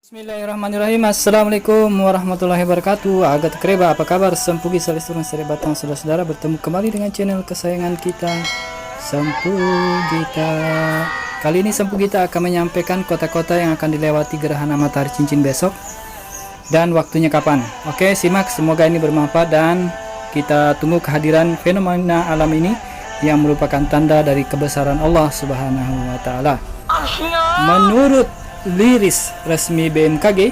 Bismillahirrahmanirrahim. Assalamualaikum warahmatullahi wabarakatuh. Agat kereba, apa kabar? Sempugi salisturun seri batang saudara-saudara, bertemu kembali dengan channel kesayangan kita, Sempu Gita. Kali ini Sempu Gita akan menyampaikan kota-kota yang akan dilewati gerhana matahari cincin besok dan waktunya kapan. Oke, simak, semoga ini bermanfaat dan kita tunggu kehadiran fenomena alam ini yang merupakan tanda dari kebesaran Allah Subhanahu wa taala. Menurut liris resmi BMKG,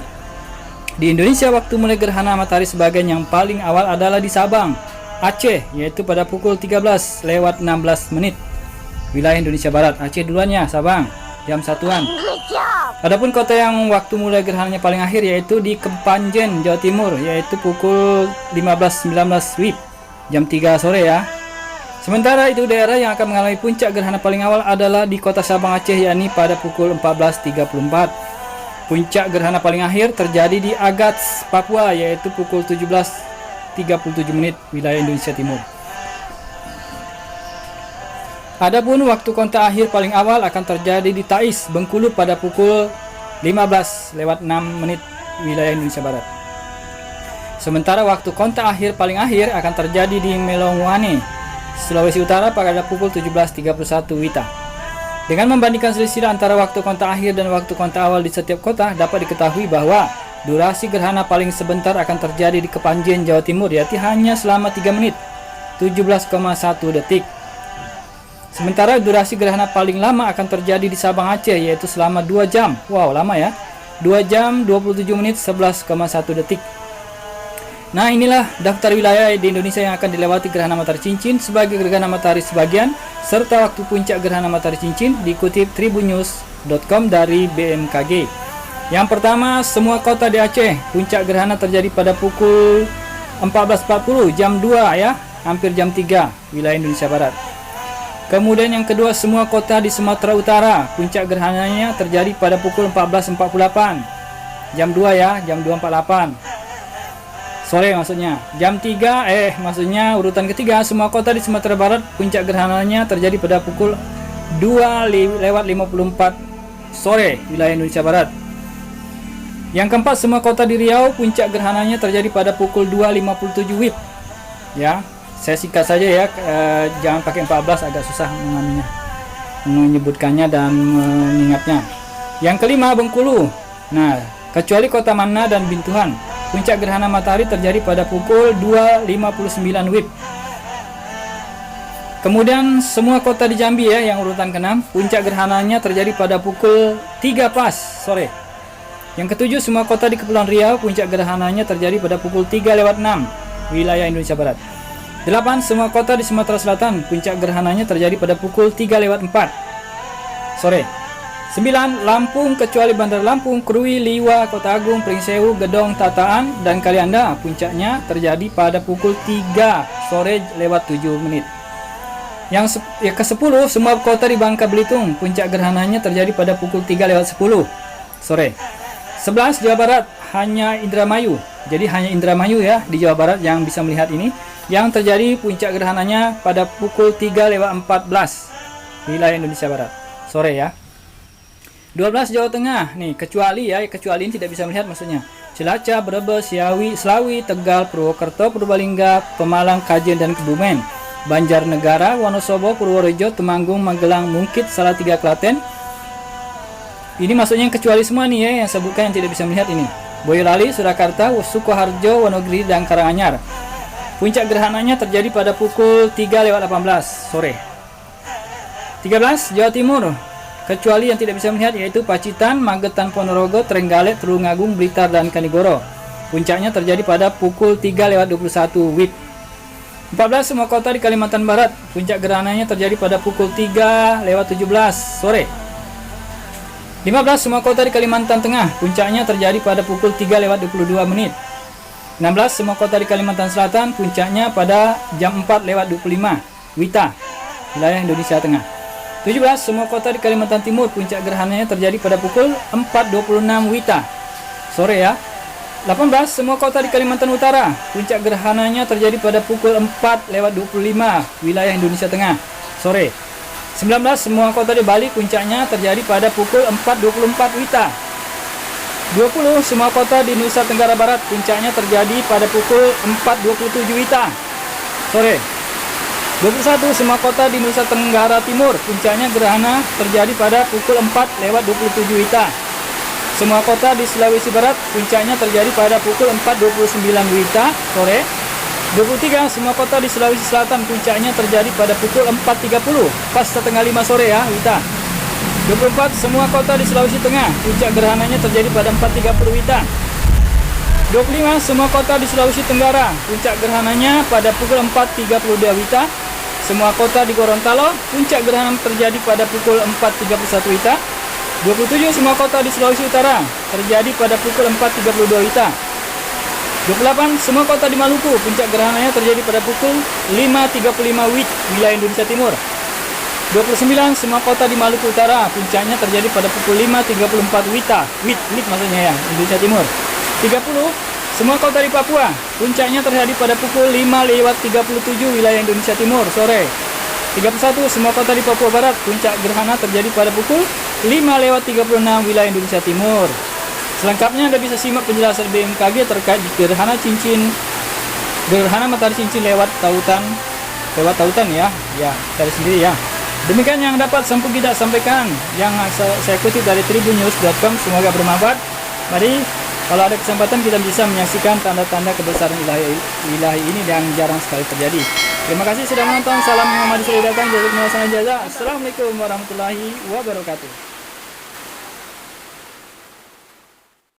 di Indonesia waktu mulai gerhana matahari sebagian yang paling awal adalah di Sabang, Aceh, yaitu pada pukul 13:16 wilayah Indonesia Barat. Aceh duluannya, Sabang jam 1-an. Adapun kota yang waktu mulai gerhananya paling akhir yaitu di Kepanjen, Jawa Timur, yaitu pukul 15:19 WIB jam 3 sore ya. Sementara itu daerah yang akan mengalami puncak gerhana paling awal adalah di kota Sabang, Aceh, yakni pada pukul 14.34. Puncak gerhana paling akhir terjadi di Agats, Papua, yaitu pukul 17.37 wilayah Indonesia Timur. Adapun waktu kontak akhir paling awal akan terjadi di Tais, Bengkulu pada pukul 15:06 wilayah Indonesia Barat. Sementara waktu kontak akhir paling akhir akan terjadi di Melongwane, Sulawesi Utara pada pukul 17.31 WITA. Dengan membandingkan selisih antara waktu kontak akhir dan waktu kontak awal di setiap kota, dapat diketahui bahwa durasi gerhana paling sebentar akan terjadi di Kepanjen, Jawa Timur, yaitu hanya selama 3 menit 17,1 detik. Sementara durasi gerhana paling lama akan terjadi di Sabang, Aceh, yaitu selama 2 jam. Wow, lama ya. 2 jam 27 menit 11,1 detik. Nah, inilah daftar wilayah di Indonesia yang akan dilewati gerhana matahari cincin sebagai gerhana matahari sebagian serta waktu puncak gerhana matahari cincin, dikutip tribunnews.com dari BMKG. Yang pertama, semua kota di Aceh, puncak gerhana terjadi pada pukul 14.40 jam 2 ya, hampir jam 3 wilayah Indonesia Barat. Kemudian yang kedua, semua kota di Sumatera Utara, puncak gerhananya terjadi pada pukul 14.48 jam 2 ya, jam 2.48 sore maksudnya. Jam 3 maksudnya urutan ketiga, semua kota di Sumatera Barat puncak gerhananya terjadi pada pukul 2:54 sore wilayah Indonesia Barat. Yang keempat, semua kota di Riau puncak gerhananya terjadi pada pukul 2:57 WIB. Ya, saya singkat saja ya, jangan pakai 14, agak susah menyebutkannya dan mengingatnya. Yang kelima, Bengkulu. Nah, kecuali kota Manna dan Bintuhan, puncak gerhana matahari terjadi pada pukul 2:59 WIB. Kemudian semua kota di Jambi ya, yang urutan ke-6, puncak gerhananya terjadi pada pukul 3 pas sore. Yang ketujuh, semua kota di Kepulauan Riau, puncak gerhananya terjadi pada pukul 3:06 wilayah Indonesia Barat. 8, semua kota di Sumatera Selatan, puncak gerhananya terjadi pada pukul 3:04 sore. 9, Lampung kecuali Bandar Lampung, Krui, Liwa, Kota Agung, Pringsewu, Gedong, Tataan, dan Kalianda, puncaknya terjadi pada pukul 3 sore lewat 7 menit. Yang ke-10, semua kota di Bangka Belitung, puncak gerhananya terjadi pada pukul 3:10 sore. 11, Jawa Barat, hanya Indramayu. Jadi hanya Indramayu ya di Jawa Barat yang bisa melihat ini, yang terjadi puncak gerhananya pada pukul 3:14 wilayah Indonesia Barat sore ya. 12, Jawa Tengah. Nih, kecuali ini tidak bisa melihat maksudnya. Cilacap, Brebes, Ciawi, Slawi, Tegal, Purwokerto, Purbalingga, Pemalang, Kajen, dan Kebumen. Banjarnegara, Wonosobo, Purworejo, Temanggung, Magelang, Mungkit, Salatiga, Klaten. Ini maksudnya yang kecuali semua nih ya, yang sebutkan yang tidak bisa melihat ini. Boyolali, Surakarta, Sukoharjo, Wonogiri, dan Karanganyar. Puncak gerhananya terjadi pada pukul 3:18 sore. 13, Jawa Timur. Kecuali yang tidak bisa melihat yaitu Pacitan, Magetan, Ponorogo, Trenggalek, Tulungagung, Blitar, dan Kanigoro. Puncaknya terjadi pada pukul 3:21 WIB. 14, semua kota di Kalimantan Barat, puncak gerhananya terjadi pada pukul 3:17 sore. 15, semua kota di Kalimantan Tengah, puncaknya terjadi pada pukul 3:22. 16, semua kota di Kalimantan Selatan, puncaknya pada jam 4:25 WITA wilayah Indonesia Tengah. 17, semua kota di Kalimantan Timur, puncak gerhananya terjadi pada pukul 4:26 WITA sore ya. 18, semua kota di Kalimantan Utara, puncak gerhananya terjadi pada pukul 4:25 wilayah Indonesia Tengah sore. 19, semua kota di Bali, puncaknya terjadi pada pukul 4:24 WITA 20. Semua kota di Nusa Tenggara Barat puncaknya terjadi pada pukul 4.27 WITA sore. 21. Semua kota di Nusa Tenggara Timur puncaknya gerhana terjadi pada pukul 4:27 WITA. Semua kota di Sulawesi Barat puncaknya terjadi pada pukul 4:29 WITA sore. 23. Semua kota di Sulawesi Selatan puncaknya terjadi pada pukul 4.30 pas setengah 5 sore ya WITA. 24. Semua kota di Sulawesi Tengah puncak gerhananya terjadi pada 4.30 WITA. 25. Semua kota di Sulawesi Tenggara puncak gerhananya pada pukul 4.32 WITA. Semua kota di Gorontalo puncak gerhana terjadi pada pukul 4.31 WITA. 27. Semua kota di Sulawesi Utara terjadi pada pukul 4.32 WITA. 28. Semua kota di Maluku puncak gerhananya terjadi pada pukul 5.35 WIT wilayah Indonesia Timur. 29. Semua kota di Maluku Utara puncaknya terjadi pada pukul 5.34 WITA WIT maksudnya ya Indonesia Timur. 30. Semua kota di Papua puncaknya terjadi pada pukul 5:37 wilayah Indonesia Timur sore. 31. Semua kota di Papua Barat puncak gerhana terjadi pada pukul 5:36 wilayah Indonesia Timur. Selengkapnya Anda bisa simak penjelasan BMKG terkait gerhana matahari cincin lewat tautan ya dari sendiri ya. Demikian yang dapat Sampu Gida sampaikan, yang saya kutip dari tribunnews.com. Semoga bermanfaat. Mari, kalau ada kesempatan kita bisa menyaksikan tanda-tanda kebesaran ilahi ini yang jarang sekali terjadi. Terima kasih sudah menonton. Salam Muhammad Suri datang. Assalamualaikum warahmatullahi wabarakatuh.